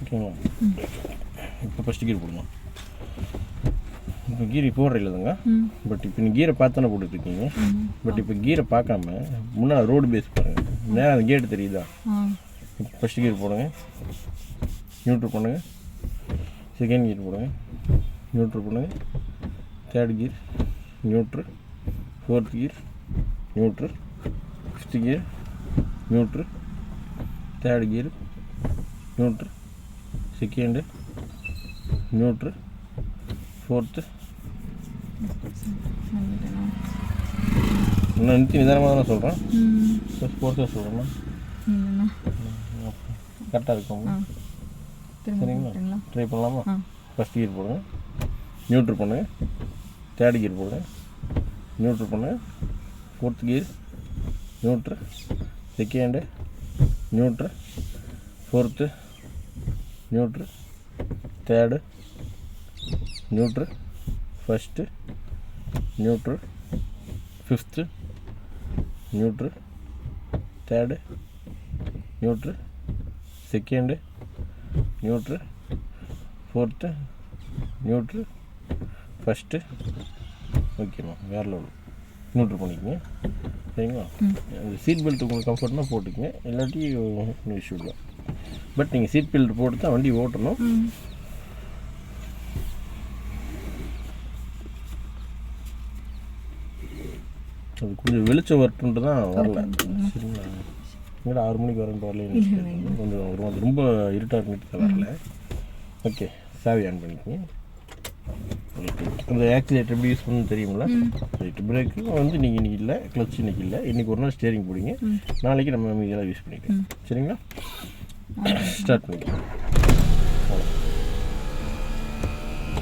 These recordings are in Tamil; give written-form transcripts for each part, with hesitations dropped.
ஓகேங்களா? இப்போ ஃபஸ்ட்டு கீர் போடணும். இப்போ கீரை போடுற இல்லைங்க, பட் இப்போ நீங்கள் கீரை பார்த்தானே போட்டுட்ருக்கீங்க. பட் இப்போ கீரை பார்க்காம முன்னாடி ரோடு பேஸ் பாருங்கள், நேரம் அந்த கேட்டு தெரியுதா? இப்போ ஃபஸ்ட்டு கீர் போடுங்க, நியூட்ரு பண்ணுங்கள். செகண்ட் கீர் போடுங்க, நியூட்ரு பண்ணுங்கள். Third gear neutral. Fourth gear neutral. Fifth gear neutral. Third gear neutral. Second neutral. Fourth இன்னும் நிறுத்தி நிதானமாக தானே சொல்கிறேன். ஃபோர்த்து சொல்கிறேன்னா கரெக்டாக இருக்கும். சரிங்களா? ட்ரை பண்ணலாமா? ஃபஸ்ட் கீர் போடுங்க, நியூட்ரு பண்ணுங்க. தேர்ட் கீர் போடுங்க, நியூட்ரு பண்ணுங்க. Fourth gear neutral. Second neutral. Fourth neutral. Third neutral. First neutral. Fifth neutral. Third neutral. Second neutral. Fourth neutral. First ஓகேம்மா, வேறு லெவல் நியூட்ரு பண்ணிக்கங்க. சரிங்களா? அந்த சீட் பெல்ட் உங்களுக்கு கம்ஃபர்ட்னா போட்டுக்கங்க, இல்லாட்டி ஒன்றும் இஷ்யூ இல்லை. பட் நீங்கள் சீட் பெல்ட் போட்டு தான் வண்டி ஓட்டணும். அது கொஞ்சம் வெளிச்சம் வரட்டுன்ட்டு தான் வரல. சரிங்களா? இங்கே 6 மணிக்கு வரேன்ட்டு வரல, கொஞ்சம் ரொம்ப இருட்டாக இருந்துட்டு வரல. ஓகே, சாவி ஆன் பண்ணிக்கோங்க. அந்த ஆக்சிலேட்டர் எப்படி யூஸ் பண்ணணும்னு தெரியுங்களா? ரைட்டு. பிரேக்கு வந்து நீங்கள் இன்றைக்கி இல்லை, கிளச் இன்றைக்கி இல்லை, இன்றைக்கி ஒரு நாள் ஸ்டேரிங் போடுங்க, நாளைக்கு நம்ம இதெல்லாம் யூஸ் பண்ணிக்கலாம். சரிங்களா? ஸ்டார்ட் பண்ணிக்கலாம்.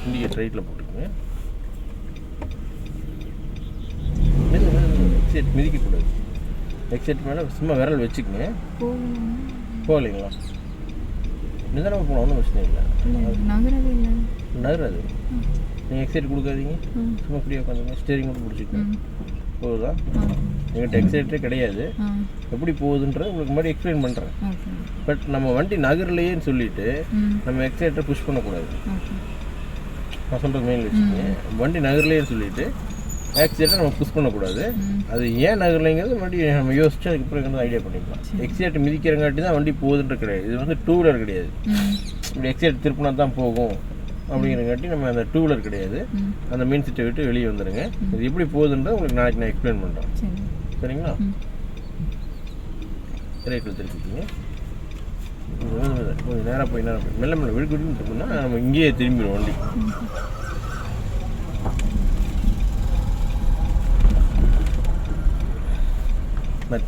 இண்டிகேட்டர் ரைட்டில் போட்டுக்கோங்க. எக்ஸைட் மிதிக்கக்கூடாது. எக்ஸைட் மேலே சும்மா விரல் வச்சுக்கோங்க. போகலைங்களா? நிதானமாக போனால் ஒன்றும் பிரச்சனை இல்லை. நகராது. நீங்கள் எக்ஸைட் கொடுக்காதீங்க, சும்மா ஃப்ரீயாக உட்காந்துங்க. ஸ்டேரிங் மட்டும் பிடிச்சிக்கோங்க. போகுதா? எங்கிட்ட எக்ஸைட்டே கிடையாது. எப்படி போகுதுன்றது உங்களுக்கு முன்னாடி எக்ஸ்பிளைன் பண்ணுறேன். பட் நம்ம வண்டி நகர்லையேன்னு சொல்லிட்டு நம்ம எக்ஸைட்டரை புஷ் பண்ணக்கூடாது. நான் சொல்கிறது மெயின் வச்சுக்கோங்க. வண்டி நகர்லையேன்னு சொல்லிட்டு ஆக்சிடென்ட்டை நம்ம புஷ் பண்ணக்கூடாது. அது ஏன் நகரலைங்கிறது மறுபடியும் நம்ம யோசிச்சு அதுக்கப்புறம் ஐடியா பண்ணிக்கலாம். எக்ஸைட் மிதிக்கிறங்காட்டி தான் வண்டி போகுதுன்ற கிடையாது. இது வந்து 2 வீலர் கிடையாது. இப்படி எக்ஸைட் திருப்பினா தான் போகும் அப்படிங்கிறங்காட்டி நம்ம அந்த 2 வீலர் கிடையாது. அந்த மெயின் சீட்டை விட்டு வெளியே வந்துடுங்க. இது எப்படி போகுதுன்றதை உங்களுக்கு நாளைக்கு நான் எக்ஸ்பிளைன் பண்ணுறேன். சரிங்களா? ரைட்டில் திருப்பிக்கிங்க. கொஞ்சம் நேராக போய் மெல்ல மெல்ல விழுக்குன்னு திரும்பினா நம்ம இங்கேயே திரும்பிடும் வண்டி.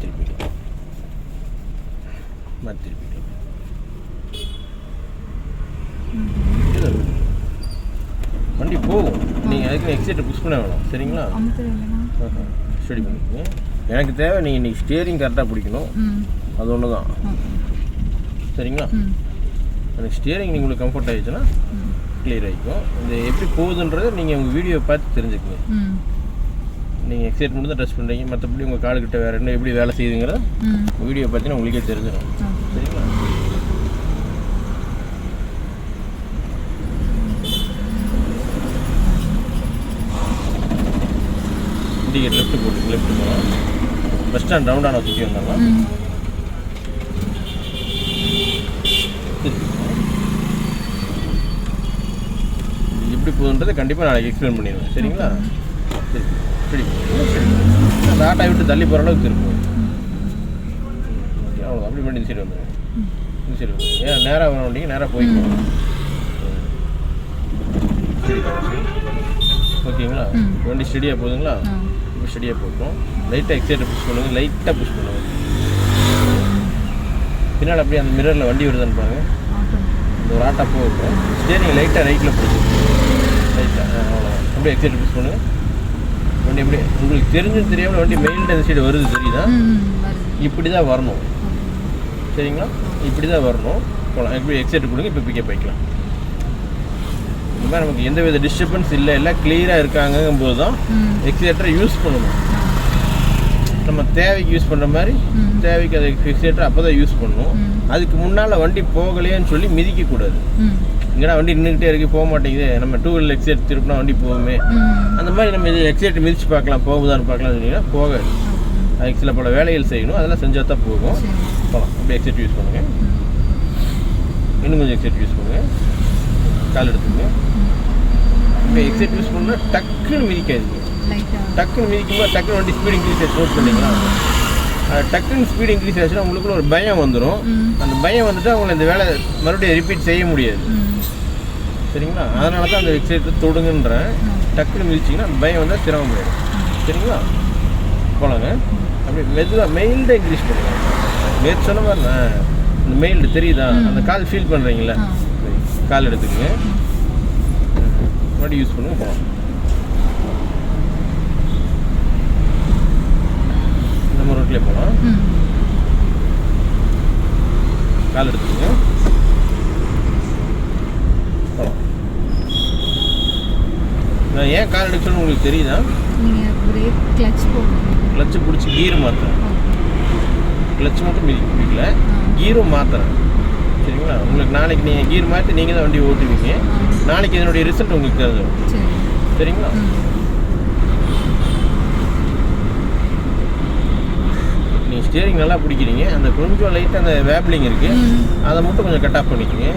திருப்பிக்கலாம். வண்டி போகும். நீங்கள் அதுக்கு எக்ஸைட்டை புஷ் பண்ண வேணும். சரிங்களா? ஸ்டடி பண்ணிக்கோங்க. எனக்கு தேவை நீங்கள் இன்றைக்கி ஸ்டியரிங் கரெக்டாக பிடிக்கணும். அது ஒன்று தான். சரிங்களா? எனக்கு ஸ்டியரிங் நீங்கள் உங்களுக்கு கம்ஃபர்ட் ஆகிடுச்சுன்னா கிளியர் ஆகிக்கும். இந்த எப்படி போகுதுன்றதை நீங்கள் உங்கள் வீடியோ பார்த்து தெரிஞ்சுக்கோங்க. நீங்கள் எக்ஸைட் மட்டும் தான் டச் பண்ணுறீங்க, மற்றபடி உங்கள் காலுக்கிட்ட வேறு என்ன எப்படி வேலை செய்யுதுங்கிறத வீடியோ பார்த்தீங்கன்னா உங்களுக்கே தெரிஞ்சிடும். சரிங்களா? இண்டிகேட் லெஃப்ட் போட்டு லெஃப்ட் போகலாம். பஸ் ஸ்டாண்ட் ரவுண்டான சுற்றி வந்தாங்க. எப்படி போகுதுன்றதை கண்டிப்பாக நாளைக்கு எக்ஸ்பிளைன் பண்ணிடுவேன். சரிங்களா? சரி. சரி, அந்த ஆட்டை விட்டு தள்ளி போகிற அளவுக்கு இருக்கும். அவ்வளோ அப்படி பண்ணி இந்த சைடு வந்துடுங்க. இந்த சைடு வந்துடுங்க. ஏன் நேராக வர வண்டிங்க நேராக போய்க்கணும். ஓகேங்களா? வண்டி ஸ்டெடியாக போகுதுங்களா? இப்போ ஸ்டெடியாக போட்டோம். லைட்டாக எக்ஸைட்டை புஷ் பண்ணுங்க. லைட்டாக புஷ் பண்ணுங்க. பின்னால் அப்படியே அந்த மிரரில் வண்டி வருதுன்னு பாருங்க. இந்த ஒரு ஆட்டா போகும். ஸ்டேரிங் லைட்டாக ரைட்டில் பிடிச்சிருக்கு. லைட்டாக அவ்வளோதான். அப்படியே எக்ஸைட்டை புஷ் பண்ணுங்கள். வண்டி எப்படி உங்களுக்கு தெரிஞ்சுன்னு தெரியாமல் வண்டி மெயின்ல அந்த சைடு வருது தெரியுதா? இப்படி தான் வரணும். சரிங்களா? இப்படி தான் வரணும். போகலாம். எப்படி எக்ஸைட் கொடுங்க. இப்போ பிக்கப் ஆகிக்கலாம். இந்த மாதிரி நமக்கு எந்த வித டிஸ்டர்பன்ஸ் இல்லை, எல்லாம் கிளியராக இருக்காங்கும் போது தான் எக்ஸைட்டரை யூஸ் பண்ணணும். நம்ம தேவைக்கு யூஸ் பண்ணுற மாதிரி தேவைக்கு அதை எக்ஸைட்டர் அப்போ தான் யூஸ் பண்ணணும். அதுக்கு முன்னால் வண்டி போகலையேன்னு சொல்லி மிதிக்கக்கூடாது. இங்கேனா வண்டி நின்றுக்கிட்டே இருக்கு, போக மாட்டேங்குது, நம்ம டூ வீலர் எக்ஸைட் திருப்பினா வண்டி போகுமே, அந்த மாதிரி நம்ம இது எக்ஸைட்டர் மிதிச்சு பார்க்கலாம், போகுதான்னு பார்க்கலாம் சொன்னீங்கன்னா போகாது. அதுக்கு சில பல வேலைகள் செய்யணும், அதெல்லாம் செஞ்சால் தான் போகும். போகலாம். அப்படியே எக்ஸைட் யூஸ் பண்ணுங்கள். இன்னும் கொஞ்சம் எக்ஸைட் யூஸ் பண்ணுங்கள். கால் எடுத்துங்க. இப்போ எக்ஸைட் யூஸ் பண்ணால் டக்குன்னு மிதிக்காதீங்க. டக்குன்னு மிதிக்கும்போது டக்குன்னு வண்டி ஸ்பீட் இன்க்ரீஸ் ஆச்சு. நோட் பண்ணிங்களா? டக்குன்னு ஸ்பீட் இன்க்ரீஸ் ஆச்சுன்னா உங்களுக்குள்ள ஒரு பயம் வந்துடும். அந்த பயம் வந்துட்டு அவங்களை இந்த வேலை மறுபடியும் ரிப்பீட் செய்ய முடியாது. சரிங்களா? அதனால தான் அந்த எக்ஸைட்டர் தொடுங்கன்றேன். டக்குன்னு மிதிச்சிங்கன்னா அந்த பயம் வந்தால் சிரமம் போயிடும். சரிங்களா? போகலாங்க. அப்படி மெதுவாக மெயில்டாக இன்க்ரீஸ் பண்ணுங்கள். நேற்று சொன்ன மாதிரி இந்த மெயில்டு தெரியுதா? அந்த கால் ஃபீல் பண்ணுறீங்களா? கால் எடுத்துக்கங்க. மறுபடியும் யூஸ் பண்ணுங்க. போகலாம். நம்ம ரோட்லேயே போகலாம். கால் எடுத்துக்கங்க. போகலாம். நான் ஏன் கால் எடுக்கணும்னு உங்களுக்கு தெரியுதா? கிளச்சு பிடிச்சி கீர் மாற்றுறேன். கிளச்சு மட்டும் மிதிக்கல, கீரும் மாற்றுறேன். சரிங்களா? உங்களுக்கு நாளைக்கு நீங்கள் கீர் மாற்றி நீங்கள் தான் வண்டி ஓட்டுவீங்க. நாளைக்கு இதனுடைய ரிசல்ட் உங்களுக்கு தெரிஞ்சிடும். சரிங்களா? நீங்கள் ஸ்டியரிங் நல்லா பிடிக்கிறீங்க. அந்த கொஞ்சம் லைட்டாக அந்த வேப்லிங் இருக்குது, அதை மட்டும் கொஞ்சம் கட் ஆஃப் பண்ணிக்கோங்க.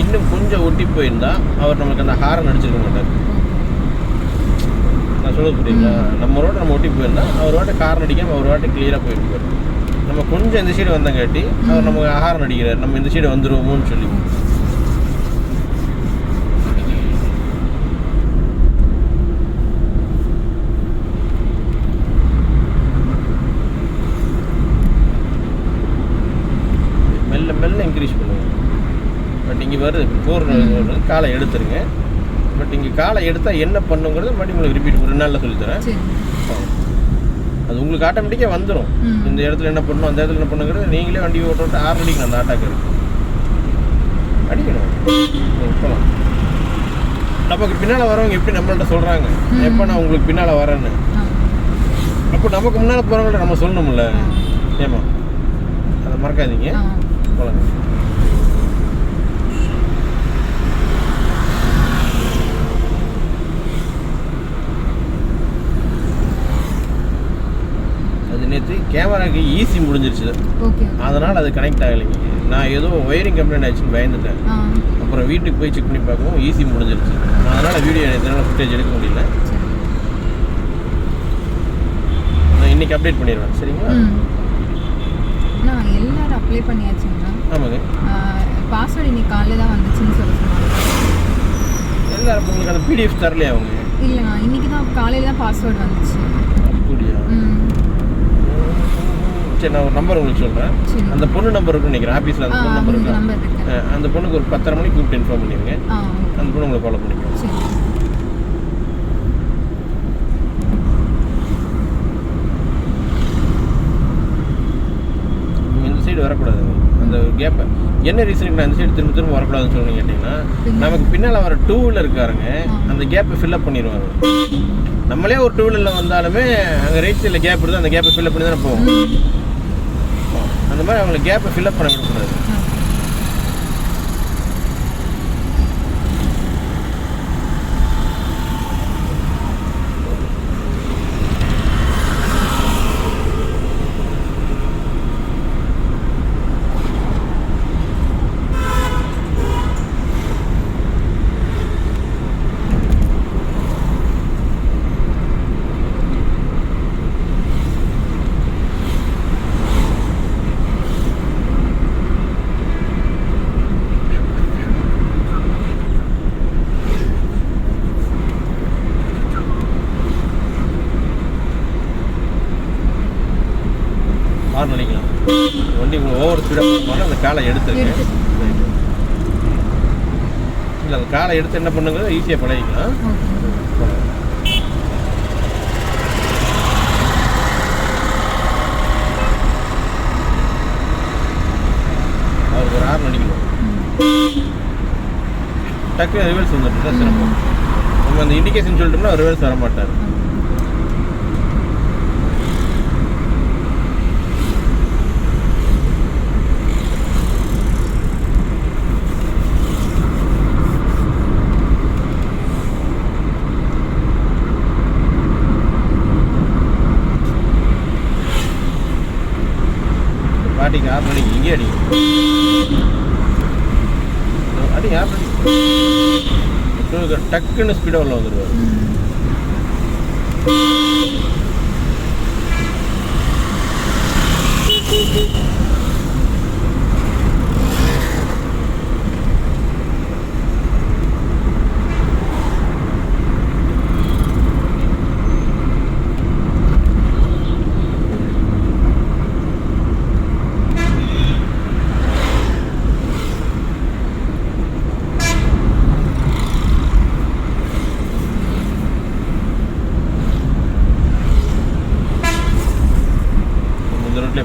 இன்னும் கொஞ்சம் ஒட்டி போயிருந்தா அவர் நமக்கு அந்த ஹாரன் அடிச்சிருக்க மாட்டார். நான் சொல்லுறது புரியுங்களா? நம்ம ரோட்டை நம்ம ஒட்டி போயிருந்தா அவர் வாட்டை ஹாரன் அடிக்காமல் அவர் வாட்டை கிளியராக போயிருப்பார். நம்ம கொஞ்சம் இந்த சைடு வந்தங்காட்டி அவர் நமக்கு ஹாரன் அடிக்கிறார், நம்ம இந்த சைடு வந்துடுவோமோன்னு சொல்லி. மெல்ல மெல்ல இன்க்ரீஸ் பண்ணுவோம். பட் இங்கே வருது போகிற காலை எடுத்துருங்க. பட் இங்கே காலை எடுத்தால் என்ன பண்ணுங்கிறது மறுபடியும் உங்களுக்கு ரிப்பீட் 2 நாளில் சொல்லித்தரேன். அது உங்களுக்கு ஆட்டோமேட்டிக்காக வந்துடும். இந்த இடத்துல என்ன பண்ணணும், அந்த இடத்துல என்ன பண்ணுங்கிறது நீங்களே வண்டி ஓட்டு ஆறு அடிக்கணும். அந்த ஆட்டாக்கு அடிக்கணும். போகலாம். நமக்கு பின்னால் வரவங்க எப்படி நம்மள்ட்ட சொல்கிறாங்க, எப்போ நான் உங்களுக்கு பின்னால் வரேன்னு. அப்போ நமக்கு முன்னால் போகிறவங்கள்ட்ட நம்ம சொல்லணும்ல. ஏமா அதை மறக்காதீங்க. போகலாங்க. நேற்று கேமராக்கு ஈஸி முடிஞ்சிருச்சு, அதனால் அது கனெக்ட் ஆகலைங்க. நான் ஏதோ ஒயரிங் கம்ப்ளைண்ட் ஆச்சுன்னு பயந்துட்டேன். அப்புறம் வீட்டுக்கு போய் செக் பண்ணி பார்க்கவும் ஈஸி முடிஞ்சிருச்சு. அதனால் வீடியோ என்னால் ஃபுட்டேஜ் எடுக்க முடியல. நான் இன்றைக்கி அப்டேட் பண்ணிடுவேன். சரிங்களா? எல்லாரும் அப்ளை பண்ணியாச்சுங்களா? ஆமாங்க. பாஸ்வேர்டு இன்னைக்கு காலையில் தான் வந்துச்சுன்னு சொல்லுவாங்க. எல்லாரும் உங்களுக்கு அந்த பிடிஎஃப் தரலையா அவங்க? இல்லைண்ணா, இன்றைக்கி தான் காலையில் தான் பாஸ்வேர்டு வந்துச்சு. அப்படியா? சரி, நான் ஒரு நம்பர் உங்களுக்கு சொல்கிறேன். அந்த பொண்ணு நம்பர் இருக்குன்னு நினைக்கிறேன். ஆஃபீஸில் அந்த பொண்ணு நம்பர் இருக்கு. அந்த பொண்ணுக்கு ஒரு 10:30 மணிக்கு கூப்பிட்டு இன்ஃபார்ம் பண்ணிடுங்க. அந்த பொண்ணு உங்களை ஃபாலோ பண்ணிக்கோங்க. இந்த சைடு வரக்கூடாது. அந்த கேப்பை என்ன ரீசனுக்கு நான் இந்த சைடு திரும்ப திரும்ப வரக்கூடாதுன்னு சொல்லுங்க கேட்டிங்கன்னா, நமக்கு பின்னால் வர 2 வீலர் இருக்காருங்க, அந்த கேப்பை ஃபில்அப் பண்ணிடுவாங்க. நம்மளே ஒரு 2 வீலரில் வந்தாலுமே அங்கே ரைட் சைடில் கேப் இருக்குது, அந்த கேப்பை ஃபில்அப் பண்ணி தானே போவோம். அந்த மாதிரி அவங்களை கேப்பை ஃபில்அப் பண்ண விடக்கூடாது. ஹார்ன் அடிக்கலாம். வண்டி உங்களுக்கு ஓவர் ஸ்பீடாக போகணும்னா அந்த காலை எடுத்துருங்க. இல்லை, அந்த காலை எடுத்து என்ன பண்ணுங்கிறது ஈஸியாக பழகிக்கலாம். அவருக்கு ஒரு ஹார்ன் அடிக்கணும். டக்குனு ரிவர்ஸ் வந்துட்டு தான் சிரமம். நம்ம நம்ம அந்த இண்டிகேஷன் சொல்லிட்டோம்னா ரிவர்ஸ் வர மாட்டார். பாட்டிக்கு ஆஃப் பண்ணி இங்கே அடி அடி ஆஃப் பண்ணி டக்குன்னு ஸ்பீடாக உள்ள வந்துடுவார்.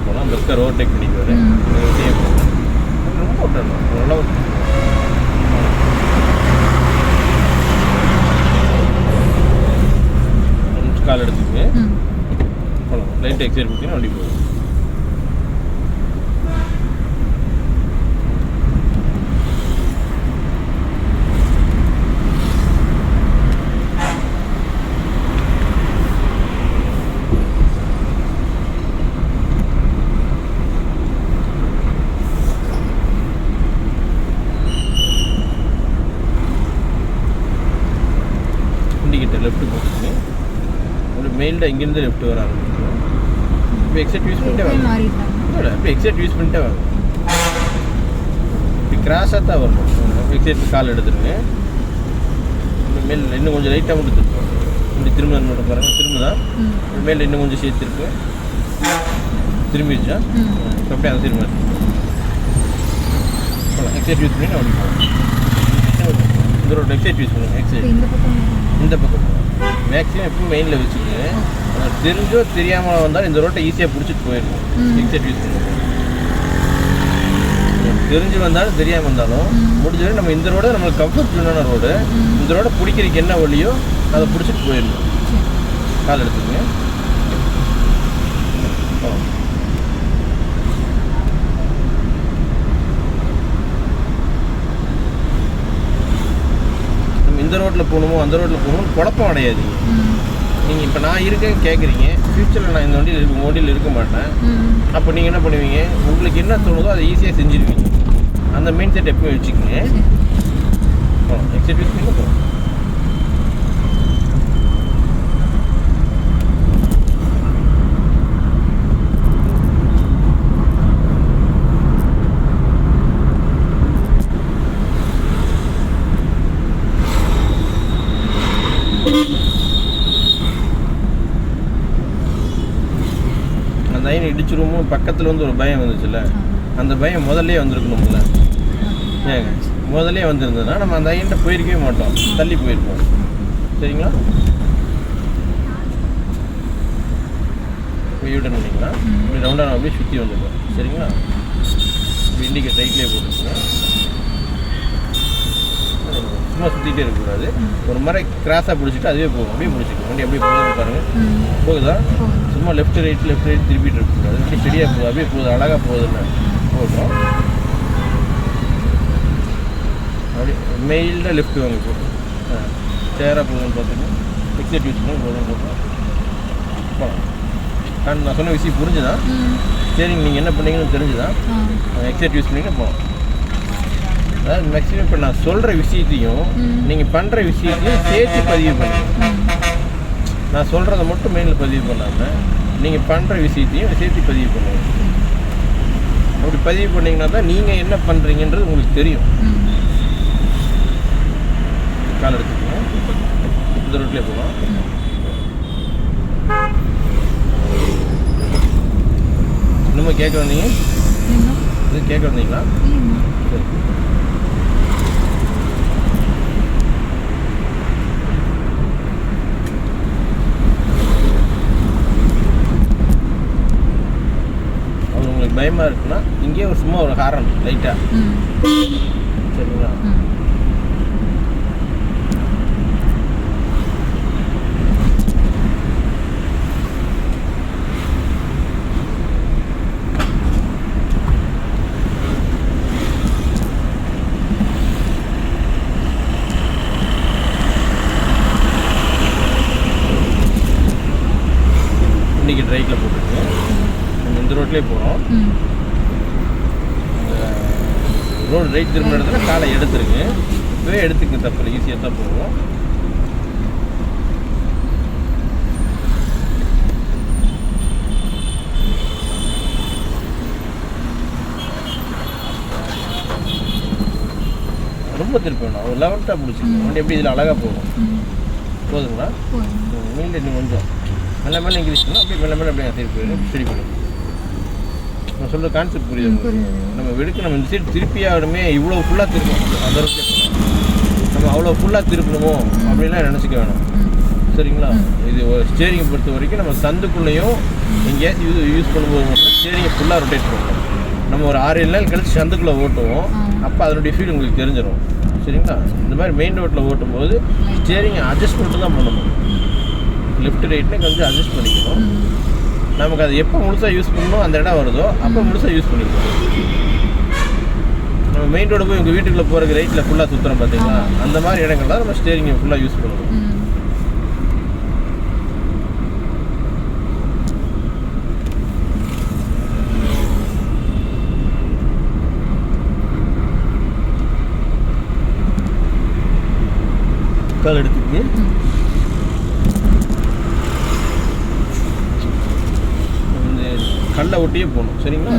போகலாம் பஸ்ஸை ஓவர்டேக் பண்ணிக்குவார். ரொம்ப ஓட்டணும் நல்லா கால் எடுத்துக்கு போகலாம். லைட் எக்ஸைட் கொடுத்தீங்கன்னா வண்டி போகும். லெஃப்ட் போட்டுங்க. உங்களுக்கு மெயிலில் இங்கேருந்து லெஃப்ட் வர ஆரம்பிச்சிடும். இப்போ எக்ஸைட் யூஸ் பண்ணிட்டே வாங்க. இல்லை இப்போ எக்ஸைட் யூஸ் பண்ணிட்டே வாங்க. இப்படி கிராஸாக தான் வரணும். எக்ஸைட் கால் எடுத்துருங்க. மேல் இன்னும் கொஞ்சம் லைட்டாக மட்டும் திருப்போம். இப்படி திரும்ப மட்டும் பாருங்கள். திரும்ப தான் மேலே இன்னும் கொஞ்சம் சேர்த்துருக்கு. திரும்பிடுச்சா இப்போ அப்படியே அந்த திரும்ப எக்ஸைட் யூஸ் பண்ணி அப்படி போகணும். இந்த ரோட் எக்ஸைட் யூஸ் பண்ணுங்கள். எக்ஸைட் இந்த பக்கம் மேக்ஸிமம் எப்பவும் மெயினில் வச்சுக்கோங்க. தெரிஞ்சோ தெரியாமல் வந்தாலும் இந்த ரோட்டை ஈஸியாக பிடிச்சிட்டு போயிருக்கும். எக்ஸைட் யூஸ் பண்ணுவோம். தெரிஞ்சு வந்தாலும் தெரியாமல் வந்தாலும் முடிஞ்சவரை நம்ம இந்த ரோடு நம்மளுக்கு கம்ஃபர்டபுளான ரோடு. இந்த ரோடை பிடிக்கிறதுக்கு என்ன வழியோ அதை பிடிச்சிட்டு போயிடணும். கால் எடுத்துக்கங்க. இந்த ரோட்டில் போகணுமோ அந்த ரோட்டில் போகணுமோ குழப்பம் அடையாதீங்க. நீங்கள் இப்போ நான் இருக்கேன்னு கேட்குறீங்க. ஃப்யூச்சரில் நான் இந்த வண்டியில் இருக்க மாட்டேன். அப்போ நீங்கள் என்ன பண்ணுவீங்க? உங்களுக்கு என்ன தோணுதோ அதை ஈஸியாக செஞ்சுருவீங்க. அந்த மெயின் செட் எப்பவும் வச்சுக்கோங்க. எக்ஸைட் யூஸ் பண்ணி போகணும். அந்த ஐன் இடிச்சிருமோ பக்கத்தில் வந்து ஒரு பயம் வந்துச்சுல்ல, அந்த பயம் முதல்லே வந்திருக்கணும்ல. ஏங்க முதல்லே வந்திருந்ததுன்னா நம்ம அந்த ஐன்ட்ட போயிருக்கவே மாட்டோம், தள்ளி போயிருப்போம். சரிங்களா? யூட்டன் பண்ணிங்களா? இப்படி ரவுண்டாக அப்படியே சுற்றி வந்துருக்கோம். சரிங்களா? இப்போ இண்டிகேட் ரைட்லேயே போட்டுருக்குங்க. சும்மா சுற்றிட்டே இருக்கக்கூடாது. ஒரு மாதிரி கிராஸாக பிடிச்சிட்டு அதுவே போகும். அப்படியே பிடிச்சிக்கும். வண்டி அப்படியே போகுது பாருங்கள். போகுதா? சும்மா லெஃப்ட் ரைட் திருப்பிட்டு இருக்கக்கூடாது. வண்டி ஸ்டெடியாக போகுது. அப்படியே போகுது. அழகாக போகுதுன்னு போட்டோம். அப்படியே மெயிலில் லெஃப்ட் வாங்கி போட்டோம். சேராக போகுதுன்னு பார்த்துட்டு எக்ஸைட் யூஸ் பண்ணி போதும் போட்டோம். போகலாம். நான் சொன்ன விஷயம் புரிஞ்சுதான்? சரிங்க, நீங்கள் என்ன பண்ணீங்கன்னு தெரிஞ்சுதான் எக்ஸைட் யூஸ் பண்ணிங்கன்னா போகலாம். அதாவது மேக்ஸிமம் இப்போ நான் சொல்கிற விஷயத்தையும் நீங்கள் பண்ணுற விஷயத்தையும் சேர்த்து பதிவு பண்ணுங்க. நான் சொல்கிறத மட்டும் மெயினில் பதிவு பண்ணாமல் நீங்கள் பண்ணுற விஷயத்தையும் சேர்த்து பதிவு பண்ணுங்க. அப்படி பதிவு பண்ணிங்கன்னா தான் நீங்கள் என்ன பண்ணுறீங்கன்றது உங்களுக்கு தெரியும். கால் எடுத்துக்கோங்க. இந்த ரோட்லேயே போகலாம். இன்னும் கேட்க வந்தீங்க? இது கேட்க வந்தீங்களா? சரி. அது உங்களுக்கு பயமாக இருக்குன்னா இங்கேயே ஒரு சும்மா ஒரு ஹாரன் லைட்டாக. சரிங்களா? ரோடு ரைட் திரும்ப இடத்துல காலை எடுத்துருங்க. இப்போவே எடுத்துக்க தப்பு, ஈஸியாக தான் போகும். ரொம்ப திருப்பி வேணும், ஒரு லெவல்ட்டாக பிடிச்சிக்கணும். வண்டி எப்படி இதில் அழகாக போகும். போதுங்களா? மீண்டும் இன்னும் கொஞ்சம் மெல்ல மெல்ல இன்க்ரீஸ் பண்ணால் அப்படியே மெல்ல மெல்ல அப்படியே திருப்பி ஸ்டடி பண்ணும். நான் சொல்கிற கான்செப்ட் புரியுது. நம்ம வெடுக்க நம்ம இந்த சைடு திருப்பி ஆகணுமே, இவ்வளோ ஃபுல்லாக திருப்பணும். அந்த நம்ம அவ்வளோ ஃபுல்லாக திருப்பணுமோ அப்படின்லாம் நினச்சிக்க வேணும். சரிங்களா? இது ஸ்டேரிங்கை பொறுத்த வரைக்கும் நம்ம சந்துக்குள்ளேயும் எங்கேயாச்சும் யூஸ் பண்ணும்போது மட்டும் ஸ்டேரிங்கை ஃபுல்லாக ரொட்டேட் பண்ணணும். நம்ம ஒரு 6-7 நாள் கழிச்சு சந்துக்குள்ளே ஓட்டுவோம், அப்போ அதனுடைய ஃபீல் உங்களுக்கு தெரிஞ்சிடும். சரிங்களா? இந்த மாதிரி மெயின் ரோட்டில் ஓட்டும்போது ஸ்டேரிங்கை அட்ஜஸ்ட் மட்டும் தான் பண்ணணும். லெஃப்ட் ரைட்னு கொஞ்சம் அட்ஜஸ்ட் பண்ணிக்கணும். நமக்கு அது எப்போ முழுசாக யூஸ் பண்ணணும் அந்த இடம் வருதோ அப்போ முழுசாக யூஸ் பண்ணிக்கணும். நம்ம மெயின் ரோடு போய் உங்கள் வீட்டுக்குள்ளே போகிறதுக்கு ரைட்டில் ஃபுல்லாக சுற்றுறோம் பார்த்தீங்களா, அந்த மாதிரி இடங்கள்லாம் நம்ம ஸ்டேரிங்கை ஃபுல்லாக யூஸ் பண்ணணும். கால் எடுத்துக்கு இந்த கல்லை ஒட்டியே போகணும். சரிங்களா?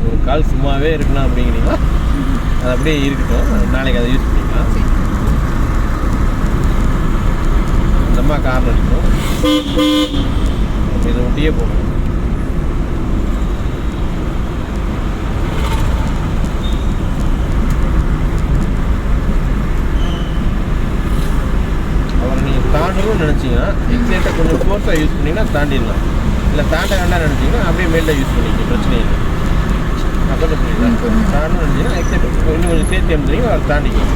ஒரு கால் சும்மாவே இருக்கணும் அப்படிங்கிறீங்களா, அது அப்படியே இருக்கட்டும், நாளைக்கு அதை யூஸ் பண்ணிக்கலாம். அந்த அம்மா கார் அடிக்கணும், இதை ஒட்டியே போகணும். தாண்டணும்னு நினச்சிங்கன்னா எக்ஸைட்டை கொஞ்சம் ஃபோர்ஸாக யூஸ் பண்ணிங்கன்னா தாண்டிடலாம். இல்லை தாண்ட வேண்டாம் நினச்சிங்கன்னா அப்படியே மேலே யூஸ் பண்ணிக்க, பிரச்சனை இல்லை. அப்போ புரியுதா? தாண்டணும்னு நினச்சிங்கன்னா எக்ஸைட்டை இன்னும் கொஞ்சம் சேர்த்து அனுப்பிச்சிங்கன்னா அவர் தாண்டிக்கும்.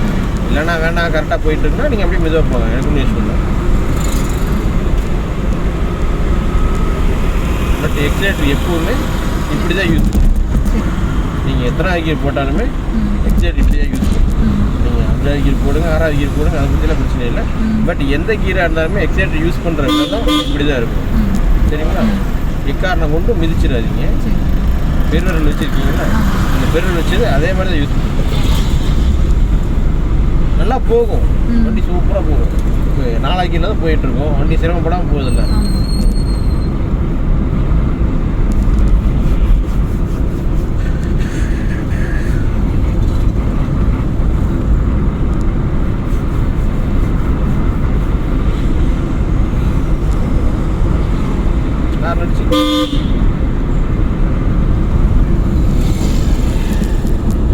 இல்லைனா வேண்டாம் கரெக்டாக போயிட்டு இருக்குன்னா நீங்கள் அப்படியே மெதுவாக போங்க, எனக்கு ஒன்றும் யூஸ் பண்ணலாம். பட் எக்ஸைட்டர் எப்போவுமே இப்படி தான் யூஸ் பண்ணும். நீங்கள் எத்தனை கீர் போட்டாலுமே எக்ஸைட்டர் இப்படி தான் யூஸ் பண்ணும். நீங்கள் 5வது கீர் போடுங்க, 6வது கீர் போடுங்க, அதை பற்றிலாம் பிரச்சனை இல்லை. பட் எந்த கீராக இருந்தாலுமே எக்ஸைட்டர் யூஸ் பண்ணுற விதம் இப்படி தான் இருக்கும். சரிங்களா? எக்காரணம் கொண்டு மிதிச்சிடாதீங்க. பெருவிரல் வச்சுருக்கீங்களா, இந்த பெருவிரல் வச்சது அதே மாதிரி தான் யூஸ் பண்ணுங்க. நல்லா போகும் வண்டி, சூப்பராக போகும். இப்போ 4வது கீரில் தான் போயிட்டுருக்கோம், வண்டி சிரமப்படாமல் போகுதில்ல.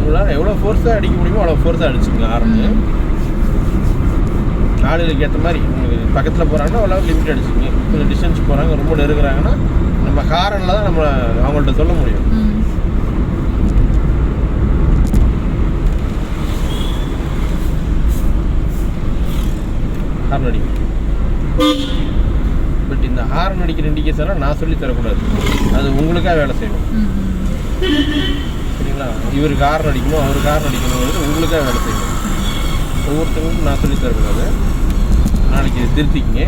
உங்களால் எவ்வளோ ஃபோர்ஸாக அடிக்க முடியுமோ அவ்வளோ ஃபோர்ஸாக அடிச்சுங்க. ஆரம்பி ஆளுகளுக்கு ஏற்ற மாதிரி உங்களுக்கு பக்கத்தில் போகிறாங்கன்னா அவ்வளோ லிமிட் அடிச்சுங்க. கொஞ்சம் டிஸ்டன்ஸ் போகிறாங்க, ரொம்ப நெருங்குறாங்கன்னா நம்ம ஹாரனில் தான் நம்ம அவங்கள்ட்ட சொல்ல முடியும். ஹார்ன் அடிக்கும். பட் இந்த ஹார்ன் அடிக்கிற இண்டிகேஷன்லாம் நான் சொல்லி தரக்கூடாது, அது உங்களுக்காக வேலை செய்யணும். சரிங்களா? இவருக்கு ஹார்ன் அடிக்கணும், அவருக்கு ஹார்ன் அடிக்கணுங்கிறது உங்களுக்காக வேலை செய்யணும். ஒவ்வொருத்தவங்களுக்கும் நான் சொல்லி தரக்கூடாது. நாளைக்கு இது திருத்திக்கிங்க.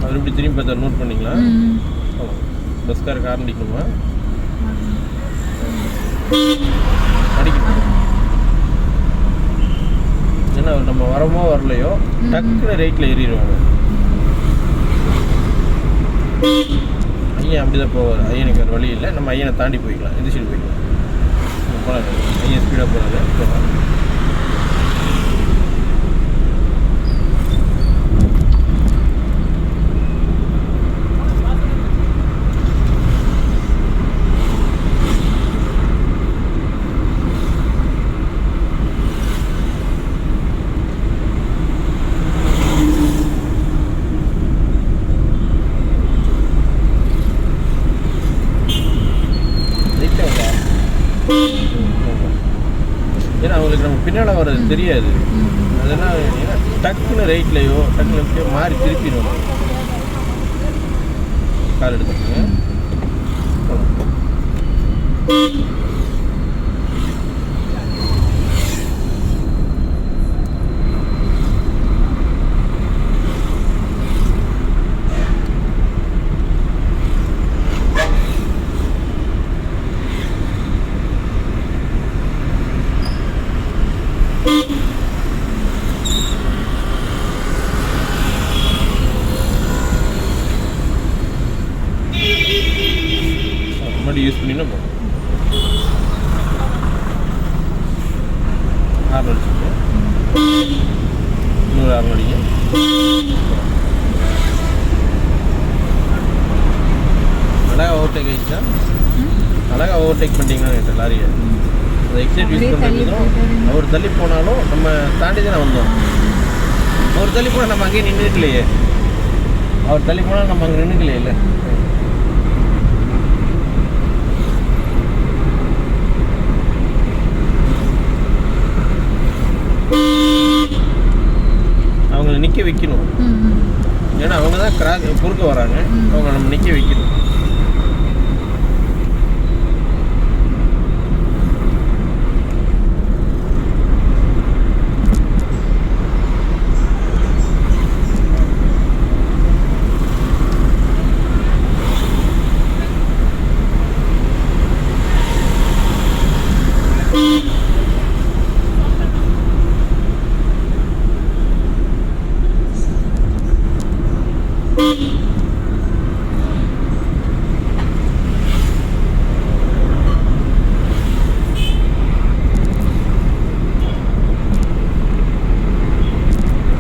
அவர் இப்படி திரும்பி பார்த்தா நோட் பண்ணிங்களா? பஸ்காருக்கு ஹார்ன் அடிக்கணுமா? அடிக்கணும். ஏன்னா நம்ம வரமோ வரலையோ டக்குன்னு ரைட்டில் ஏறிடுவாங்க. ஐயன் அப்படிதான் போவார். ஐயனுக்கு வேறு வழி இல்லை, நம்ம ஐயனை தாண்டி போய்க்கலாம், இந்த சைடு போய்க்கலாம். போகலாம், ஐயன் ஸ்பீடாக போகிறாங்க, போகலாம். ஏன்னா அவங்களுக்கு நம்ம பின்னால் வர்றது தெரியாது. அதெல்லாம் ஏன்னா டக்குன்னு ரைட்லையோ டக்குன்னு லெஃப்ட்லையோ மாறி திருப்பிடும். கால் எடுத்துக்கோங்க. போகலாம். மறுபடியும் யூஸ் பண்ணினா போதும். ஆறு அடிச்சுட்டு இன்னொரு ஆறு அடிங்க. அழகாக ஓவர்டேக் ஆகிடுச்சா? அழகாக ஓவர்டேக் பண்ணிட்டீங்கன்னா என்கிட்ட லாரியை அந்த எக்ஸைட் யூஸ் பண்ணுறதுக்கும் அவர் தள்ளி போனாலும் நம்ம தாண்டி தானே வந்தோம். அவர் தள்ளி போனால் நம்ம அங்கேயே நின்றுக்கலையே. அவர் தள்ளி போனால் நம்ம அங்கே நின்றுக்கலையே இல்லை. அவங்கள நிற்க வைக்கணும். ஏன்னா அவங்க தான் குறுக்க வராங்க. அவங்க நம்ம நிற்க வைக்கணும்.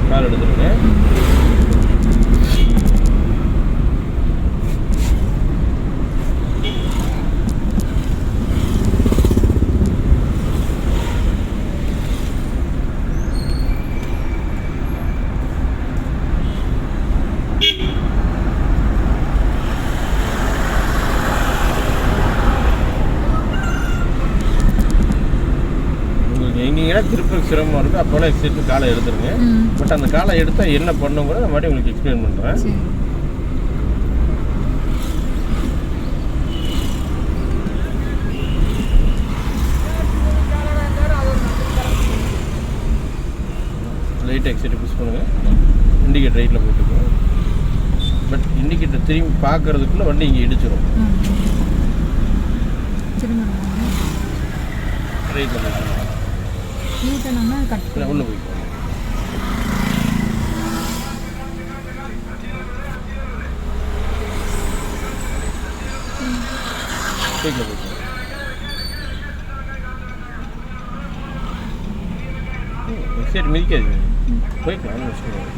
கால் எடுத்துருங்க. எங்கேங்கன்னா திருப்பி சிரமமாக இருக்கும். அப்போல்லாம் எக்ஸைட் காலை எடுத்துருங்க. பட் அந்த காலை எடுத்தால் என்ன பண்ணுங்கிறத நான் மறுபடியும் உங்களுக்கு எக்ஸ்பிளைன் பண்ணுறேன். லைட் எக்ஸைட் புஷ் பண்ணுங்கள். இண்டிகேட்டர் ரைட்டில் போட்டுக்கோங்க. பட் இண்டிகேட்டர் திரும்பி பார்க்கறதுக்குள்ளே வண்டி இங்கே இடிச்சிடும். ரைட்டில் போய்க்கணும். உள்ளே போய்க்கணும். ரைட்டில் போய்க்கணும். எக்ஸைட் மிதிக்காதீங்க. போய்க்கலாம். விஷயம்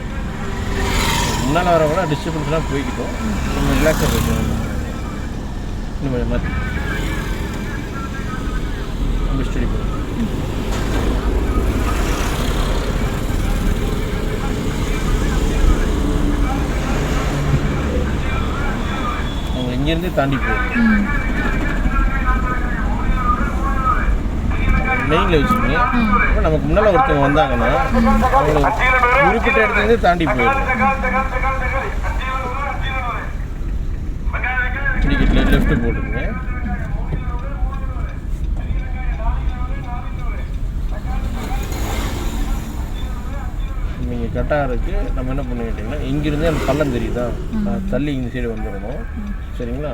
முன்னால் வரவங்களாம் டிஸ்டர்பன்ஸ்லாம் போய்க்கிட்டோம். நம்ம ரிலாக்ஸாக போய்க்கணும். இன்னும் கொஞ்சம் மாற்றி நம்ம ஸ்டடி பண்ணுவோம். அவங்க இங்கேருந்தே தாண்டி போகும். மெயினில் வச்சுக்கோங்க. இப்போ நமக்கு முன்னால் ஒருத்தவங்க வந்தாங்கன்னா அவங்க குறிப்பிட்ட இடத்துலேருந்தே தாண்டி போயிடும். இண்டிகேட்டர் லெஃப்ட்டு போட்டுருங்க. நீங்கள் கட்டாருக்கு நம்ம என்ன பண்ண கேட்டிங்கன்னா இங்கேருந்தே அந்த பள்ளம் தெரியுதா, தள்ளி இந்த சைடு வந்துடணும். சரிங்களா?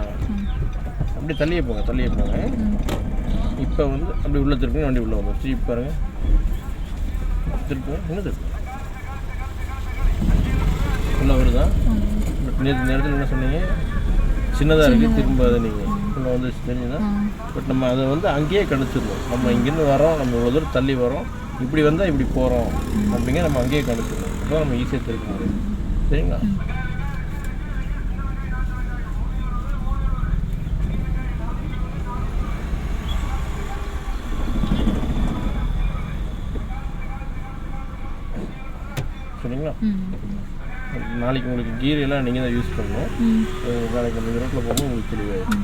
அப்படி தள்ளியே போங்க. இப்போ வந்து அப்படி உள்ளே திருப்பி வண்டி உள்ளே வந்துடும். திருப்பி பாருங்கள். திருப்புங்க. இன்னும் திருப்பு உள்ளே வருதா? நேற்று நேரத்தில் என்ன சொன்னீங்க? சின்னதாக இருக்குது, திரும்ப அதை நீங்கள் உள்ளே வந்து தெரிஞ்சுதான். பட் நம்ம அதை வந்து அங்கேயே கணிச்சிடணும். நம்ம இங்கேருந்து வரோம், நம்ம இவ்வளோ தூரம் தள்ளி வரோம், இப்படி வந்தால் இப்படி போகிறோம் அப்படிங்க நம்ம அங்கேயே கணிச்சிடணும். அப்போ நம்ம ஈஸியாக திருப்ப முடியும். சரிங்களா? சரிங்களா? நாளைக்கு உங்களுக்கு கீர் எல்லாம் நீங்கள் தான் யூஸ் பண்ணணும். நாளைக்கு நம்ம ரோட்டில் போகும்போது உங்களுக்கு தெளிவாயிடும்.